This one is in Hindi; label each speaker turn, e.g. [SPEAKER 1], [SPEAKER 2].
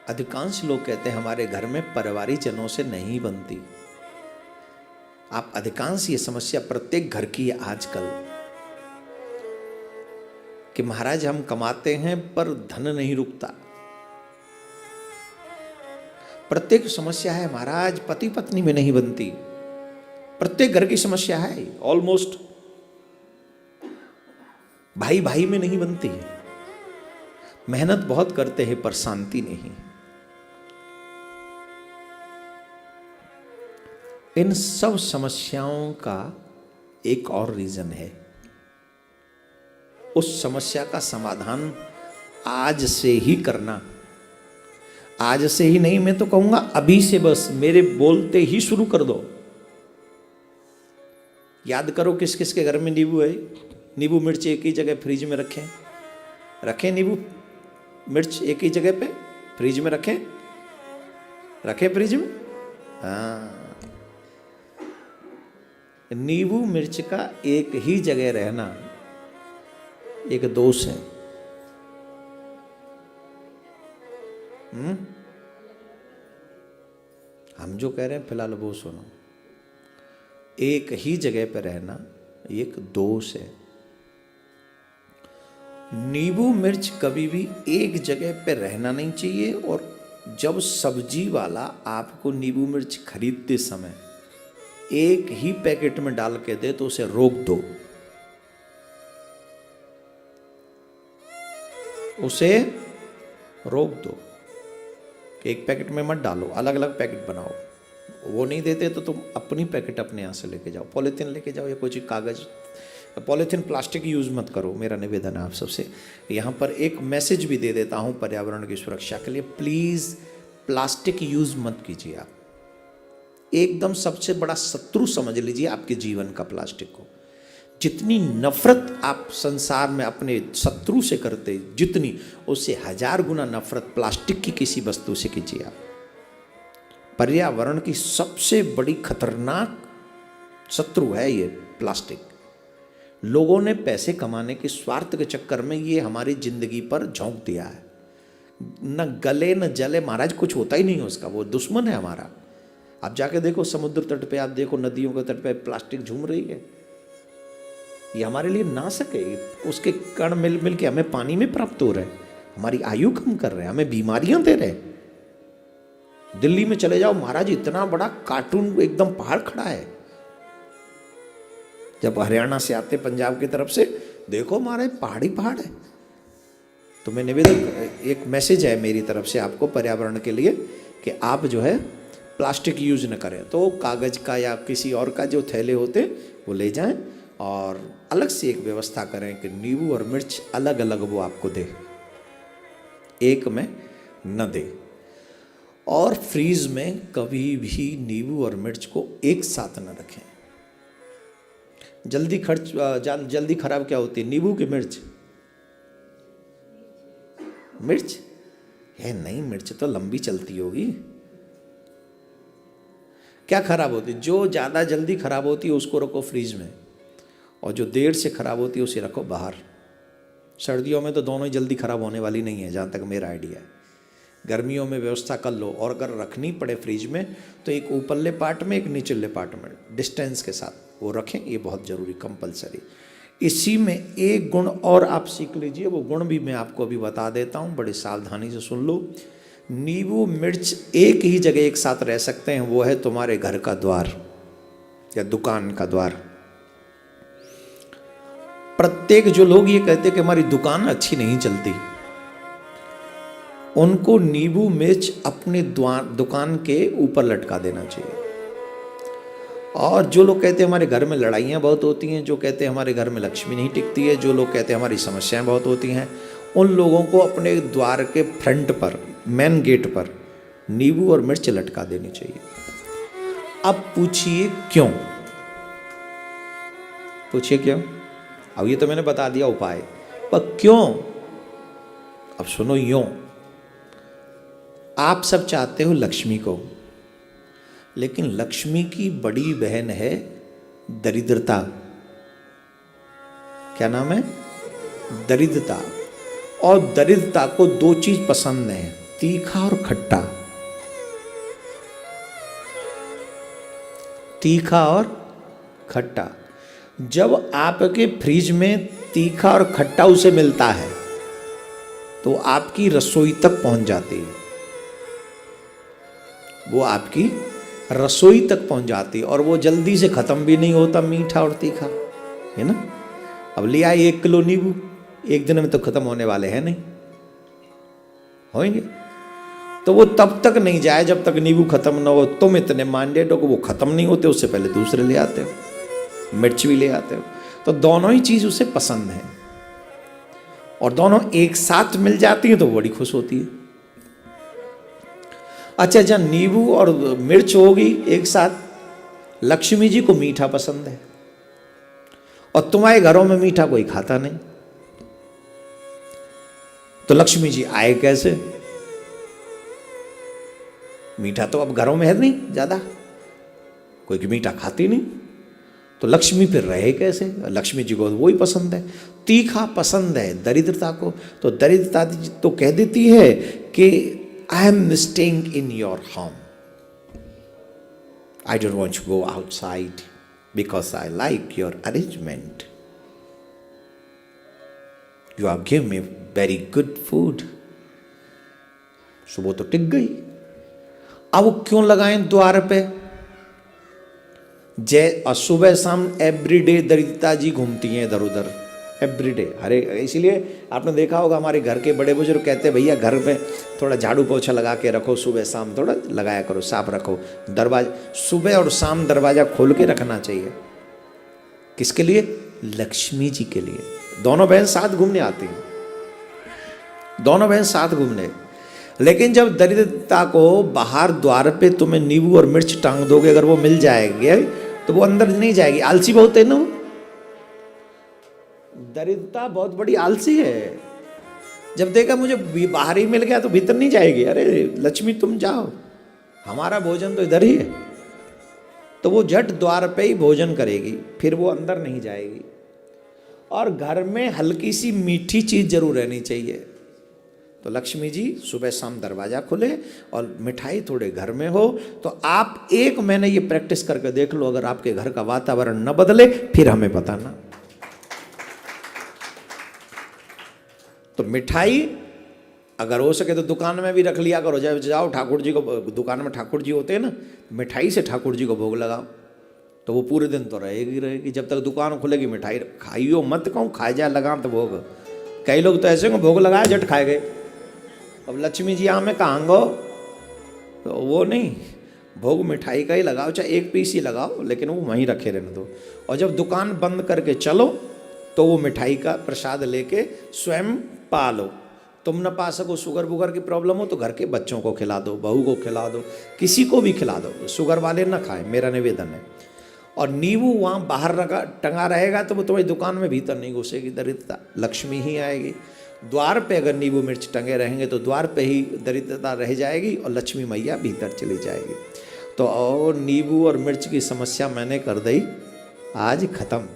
[SPEAKER 1] अधिकांश लोग कहते हैं हमारे घर में परिवारिक जनों से नहीं बनती। आप अधिकांश ये समस्या प्रत्येक घर की है आजकल कि महाराज हम कमाते हैं पर धन नहीं रुकता। प्रत्येक समस्या है महाराज पति पत्नी में नहीं बनती। प्रत्येक घर की समस्या है, ऑलमोस्ट भाई भाई में नहीं बनती। मेहनत बहुत करते हैं पर शांति नहीं। इन सब समस्याओं का एक और रीजन है। उस समस्या का समाधान आज से ही करना। आज से ही नहीं, मैं तो कहूंगा अभी से, बस मेरे बोलते ही शुरू कर दो। याद करो किस किस के घर में नींबू है। नींबू मिर्च एक ही जगह फ्रिज में रखें नींबू मिर्च एक ही जगह पे फ्रिज में रखें फ्रिज में। हाँ, नींबू मिर्च का एक ही जगह रहना एक दोष है। हम जो कह रहे हैं फिलहाल वो सुनो। एक ही जगह पर रहना एक दोष है। नींबू मिर्च कभी भी एक जगह पर रहना नहीं चाहिए। और जब सब्जी वाला आपको नींबू मिर्च खरीदते समय एक ही पैकेट में डाल के दे तो उसे रोक दो। उसे रोक दो कि एक पैकेट में मत डालो, अलग अलग पैकेट बनाओ। वो नहीं देते तो तुम अपनी पैकेट अपने यहाँ से लेके जाओ। पॉलीथीन लेके जाओ या कोई कागज, पॉलीथीन प्लास्टिक यूज मत करो। मेरा निवेदन है आप सबसे। यहाँ पर एक मैसेज भी दे देता हूँ पर्यावरण की सुरक्षा के लिए। प्लीज प्लास्टिक यूज मत कीजिए। आप एकदम सबसे बड़ा शत्रु समझ लीजिए आपके जीवन का प्लास्टिक को। जितनी नफरत आप संसार में अपने शत्रु से करते, जितनी उससे 1000 गुना नफरत प्लास्टिक की किसी वस्तु से कीजिए आप। पर्यावरण की सबसे बड़ी खतरनाक शत्रु है ये प्लास्टिक। लोगों ने पैसे कमाने के स्वार्थ के चक्कर में ये हमारी जिंदगी पर झोंक दिया है। न गले न जले महाराज, कुछ होता ही नहीं है उसका। वो दुश्मन है हमारा। आप जाके देखो समुद्र तट पे, आप देखो नदियों के तट पे प्लास्टिक झूम रही है। ये हमारे लिए नाशक है। उसके कण मिल मिल के हमें पानी में प्राप्त हो रहे हैं, हमारी आयु कम कर रहे हैं, हमें बीमारियां दे रहे हैं। दिल्ली में चले जाओ महाराज, इतना बड़ा कार्टून एकदम पहाड़ खड़ा है। जब हरियाणा से आते पंजाब की तरफ से देखो महाराज पहाड़ी पहाड़ है। तो मैं निवेदन, एक मैसेज है मेरी तरफ से आपको पर्यावरण के लिए कि आप जो है प्लास्टिक यूज न करें। तो कागज का या किसी और का जो थैले होते वो ले जाएं और अलग से एक व्यवस्था करें कि नींबू और मिर्च अलग अलग वो आपको दे, एक में न दे। और फ्रीज में कभी भी नींबू और मिर्च को एक साथ न रखें। जल्दी खराब क्या होती है? नींबू की मिर्च है नहीं, मिर्च तो लंबी चलती होगी। क्या खराब होती? जो ज़्यादा जल्दी खराब होती है उसको रखो फ्रीज में, और जो देर से खराब होती है उसे रखो बाहर। सर्दियों में तो दोनों ही जल्दी खराब होने वाली नहीं है, जहाँ तक मेरा आइडिया है। गर्मियों में व्यवस्था कर लो, और अगर रखनी पड़े फ्रिज में तो एक ऊपरले पार्ट में एक निचले पार्ट में डिस्टेंस के साथ वो रखें। ये बहुत ज़रूरी, कंपलसरी। इसी में एक गुण और आप सीख लीजिए, वो गुण भी मैं आपको अभी बता देता हूँ, बड़ी सावधानी से सुन लो। नींबू मिर्च एक ही जगह एक साथ रह सकते हैं, वो है तुम्हारे घर का द्वार या दुकान का द्वार। प्रत्येक जो लोग ये कहते कि हमारी दुकान अच्छी नहीं चलती, उनको नींबू मिर्च अपने दुकान के ऊपर लटका देना चाहिए। और जो लोग कहते हैं हमारे घर में लड़ाइयाँ बहुत होती हैं, जो कहते हैं हमारे घर में लक्ष्मी नहीं टिकती है, जो लोग कहते हैं हमारी समस्याएं बहुत होती हैं, उन लोगों को अपने द्वार के फ्रंट पर, मेन गेट पर नींबू और मिर्च लटका देनी चाहिए। अब पूछिए क्यों? पूछिए क्यों? अब ये तो मैंने बता दिया उपाय, पर क्यों? अब सुनो यूं। आप सब चाहते हो लक्ष्मी को, लेकिन लक्ष्मी की बड़ी बहन है दरिद्रता। क्या नाम है? दरिद्रता। और दरिद्रता को दो चीज पसंद है, तीखा और खट्टा, तीखा और खट्टा। जब आपके फ्रिज में तीखा और खट्टा उसे मिलता है तो आपकी रसोई तक पहुंच जाती है, वो आपकी रसोई तक पहुंच जाती है, और वो जल्दी से खत्म भी नहीं होता, मीठा और तीखा, है ना। अब ले आए 1 किलो नींबू, एक दिन में तो खत्म होने वाले हैं नहीं, होंगे, तो वो तब तक नहीं जाए जब तक नींबू खत्म ना हो। तुम इतने माइंडेड हो कि वो खत्म नहीं होते, उससे पहले दूसरे ले आते हो, मिर्च भी ले आते हो। तो दोनों ही चीज उसे पसंद है, और दोनों एक साथ मिल जाती है तो बड़ी खुश होती है। अच्छा, जब नींबू और मिर्च होगी एक साथ, लक्ष्मी जी को मीठा पसंद है, और तुम्हारे घरों में मीठा कोई खाता नहीं, तो लक्ष्मी जी आए कैसे? मीठा तो अब घरों में है नहीं ज्यादा, कोई मीठा खाती नहीं, तो लक्ष्मी फिर रहे कैसे? लक्ष्मी जी को वही पसंद है, तीखा पसंद है दरिद्रता को। तो दरिद्रता तो कह देती है कि I am staying in your home, I don't want to go outside because I like your arrangement, you have given me very good food. सुबह तो टिक गई। अब वो क्यों लगाएं द्वार पे? जय सुबह शाम एवरीडे दरिद्रता जी घूमती हैं इधर उधर, एवरीडे। अरे इसीलिए आपने देखा होगा हमारे घर के बड़े बुजुर्ग कहते हैं भैया घर में थोड़ा झाड़ू पोछा लगा के रखो, सुबह शाम थोड़ा लगाया करो, साफ रखो दरवाजा, सुबह और शाम दरवाजा खोल के रखना चाहिए। किसके लिए? लक्ष्मी जी के लिए। दोनों बहन साथ घूमने आती हैं, दोनों बहन साथ घूमने। लेकिन जब दरिद्रता को बाहर द्वार पे तुम्हें नींबू और मिर्च टांग दोगे, अगर वो मिल जाएंगे तो वो अंदर नहीं जाएगी। आलसी बहुत है ना, दरिद्रता बहुत बड़ी आलसी है। जब देखा मुझे बाहर ही मिल गया तो भीतर नहीं जाएगी। अरे लक्ष्मी तुम जाओ, हमारा भोजन तो इधर ही है, तो वो झट द्वार पे ही भोजन करेगी, फिर वो अंदर नहीं जाएगी। और घर में हल्की सी मीठी चीज जरूर रहनी चाहिए। तो लक्ष्मी जी सुबह शाम दरवाजा खुले और मिठाई थोड़े घर में हो। तो आप 1 महीने ये प्रैक्टिस करके देख लो, अगर आपके घर का वातावरण न बदले फिर हमें बताना। तो मिठाई अगर हो सके तो दुकान में भी रख लिया करो, जब जाओ ठाकुर जी को, दुकान में ठाकुर जी होते हैं ना, मिठाई से ठाकुर जी को भोग लगाओ, तो वो पूरे दिन तो रहेगी रहेगी। जब तक दुकान खुलेगी मिठाई खाइयो मत, कहूँ खाए जाए लगा तो भोग। कई लोग तो ऐसे को भोग लगाए झट खाए गए। अब लक्ष्मी जी में कहाँगो, तो वो नहीं, भोग मिठाई का ही लगाओ, चाहे 1 पीस ही लगाओ, लेकिन वो वहीं रखे रहने दो। और जब दुकान बंद करके चलो तो वो मिठाई का प्रसाद लेके स्वयं पा लो। तुम न पा सको, शुगर वुगर की प्रॉब्लम हो तो घर के बच्चों को खिला दो, बहू को खिला दो, किसी को भी खिला दो। शुगर वाले न खाएं, मेरा निवेदन है। और नींबू वहाँ बाहर टंगा रहेगा तो वो तुम्हारी दुकान में भीतर नहीं घुसेगी दरिद्रता, लक्ष्मी ही आएगी। द्वार पे अगर नींबू मिर्च टंगे रहेंगे तो द्वार पे ही दरिद्रता रह जाएगी और लक्ष्मी मैया भीतर चली जाएगी। तो और नींबू और मिर्च की समस्या मैंने कर दी आज खत्म।